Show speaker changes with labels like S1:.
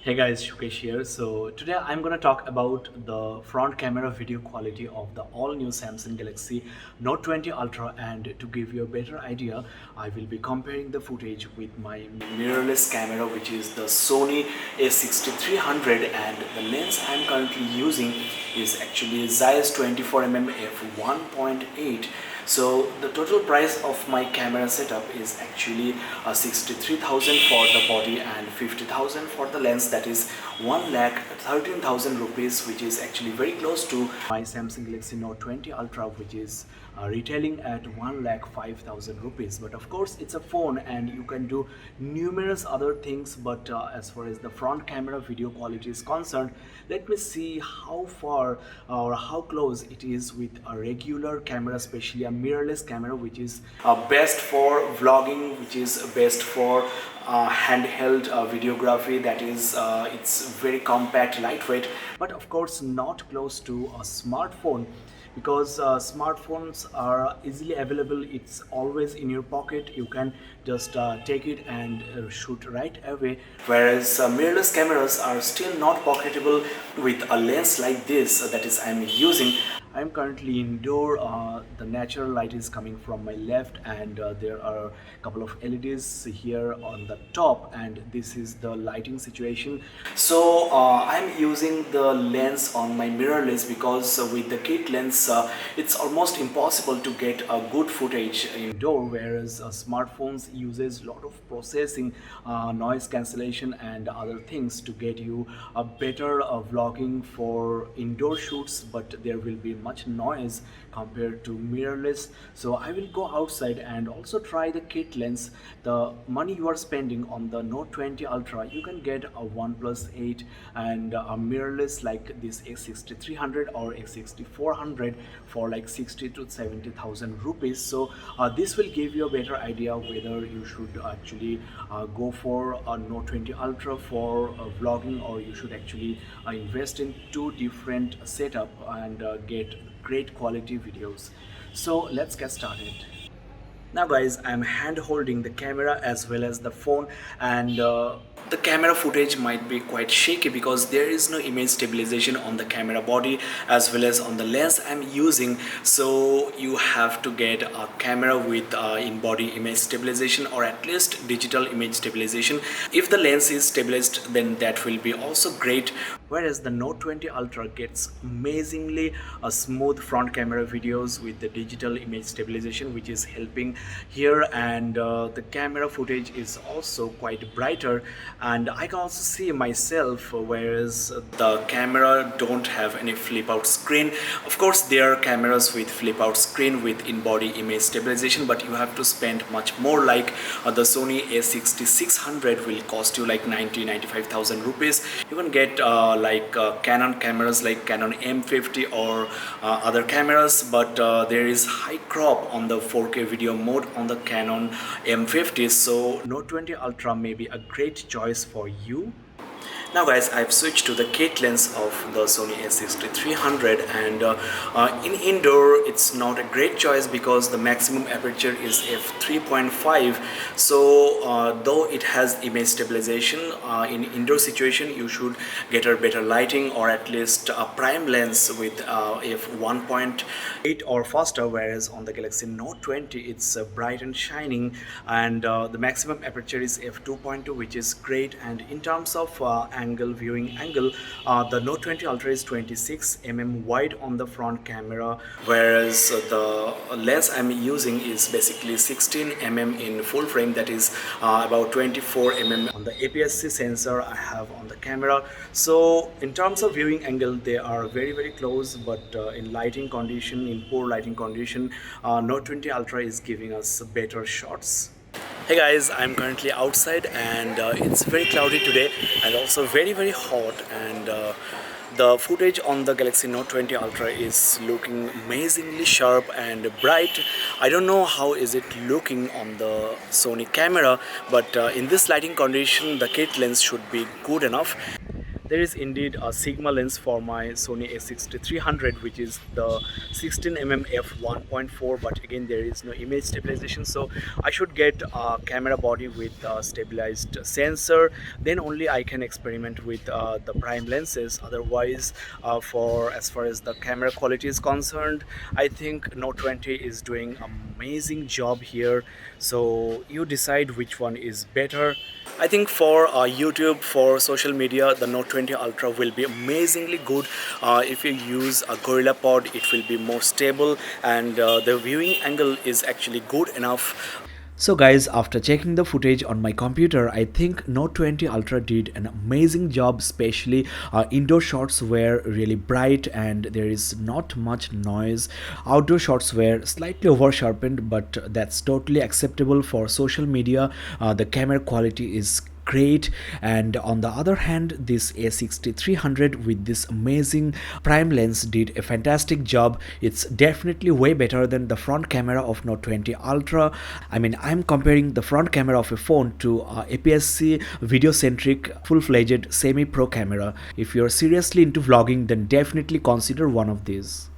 S1: Hey guys, Shukesh here. So today I'm gonna talk about the front camera video quality of the all-new Samsung Galaxy Note 20 Ultra, and to give you a better idea, I will be comparing the footage with my mirrorless camera, which is the Sony a6300, and the lens I'm currently using is actually Zeiss 24mm f1.8. So the total price of my camera setup is actually 63,000 for the body and 50,000 for the lens. That is 1,13,000 rupees, which is actually very close to my Samsung Galaxy Note 20 Ultra, which is retailing at 1,05,000 rupees. But of course it's a phone and you can do numerous other things, but as far as the front camera video quality is concerned, let me see how far or how close it is with a regular camera, especially a mirrorless camera, which is best for vlogging, which is best for handheld videography. That is, it's very compact, lightweight, but of course not close to a smartphone, because smartphones are easily available. It's always in your pocket. You can just take it and shoot right away, whereas mirrorless cameras are still not pocketable with a lens like this that is I'm using. I'm currently indoor. The natural light is coming from my left, and there are a couple of LEDs here on the top, and this is the lighting situation. So I'm using the lens on my mirrorless because with the kit lens it's almost impossible to get a good footage indoor, whereas smartphones uses a lot of processing, noise cancellation and other things to get you a better vlogging for indoor shoots, but there will be much noise compared to mirrorless. So I will go outside and also try the kit lens. The money you are spending on the Note 20 Ultra, you can get a OnePlus 8 and a mirrorless like this a6300 or a6400 for like 60 to 70,000 rupees. So this will give you a better idea whether you should actually go for a Note 20 Ultra for vlogging, or you should actually invest in two different setup and get great quality videos. So let's get started. Now guys, I'm hand holding the camera as well as the phone, and the camera footage might be quite shaky because there is no image stabilization on the camera body as well as on the lens I'm using. So you have to get a camera with in-body image stabilization, or at least digital image stabilization. If the lens is stabilized, then that will be also great. Whereas the Note 20 Ultra gets amazingly smooth front camera videos with the digital image stabilization, which is helping here, and the camera footage is also quite brighter, and I can also see myself, whereas the camera don't have any flip out screen. Of course there are cameras with flip out screen with in-body image stabilization, but you have to spend much more. Like the Sony a6600 will cost you like 95,000 rupees. You can get Canon cameras like Canon M50 or other cameras, but there is high crop on the 4K video mode on the Canon M50. So Note 20 Ultra may be a great choice for you. Now guys, I've switched to the kit lens of the Sony a6300, and in indoor it's not a great choice because the maximum aperture is f3.5. So though it has image stabilization, in indoor situation you should get a better lighting, or at least a prime lens with f1.8 or faster, whereas on the Galaxy Note 20 it's bright and shining, and the maximum aperture is f2.2, which is great. And in terms of viewing angle, the Note 20 Ultra is 26mm wide on the front camera, whereas the lens I'm using is basically 16mm in full frame. That is about 24mm on the APS-C sensor I have on the camera. So in terms of viewing angle, they are very close, but in lighting condition, in poor lighting condition, Note 20 Ultra is giving us better shots. Hey guys, I'm currently outside, and it's very cloudy today and also very hot, and the footage on the Galaxy Note 20 Ultra is looking amazingly sharp and bright. I don't know how is it looking on the Sony camera, but in this lighting condition the kit lens should be good enough. There is indeed a Sigma lens for my Sony a6300, which is the 16mm f1.4, but again there is no image stabilization, so I should get a camera body with a stabilized sensor, then only I can experiment with the prime lenses. Otherwise, for as far as the camera quality is concerned, I think Note 20 is doing amazing job here, so you decide which one is better. I think for YouTube, for social media, the Note 20 Ultra will be amazingly good. If you use a Gorilla Pod, it will be more stable, and the viewing angle is actually good enough. So guys, after checking the footage on my computer, I think Note 20 Ultra did an amazing job, especially indoor shots were really bright and there is not much noise. Outdoor shots were slightly over sharpened, but that's totally acceptable for social media. The camera quality is great, and on the other hand, this a6300 with this amazing prime lens did a fantastic job. It's definitely way better than the front camera of Note 20 Ultra. I mean, I'm comparing the front camera of a phone to APS-C video centric full-fledged semi pro camera. If you're seriously into vlogging, then definitely consider one of these.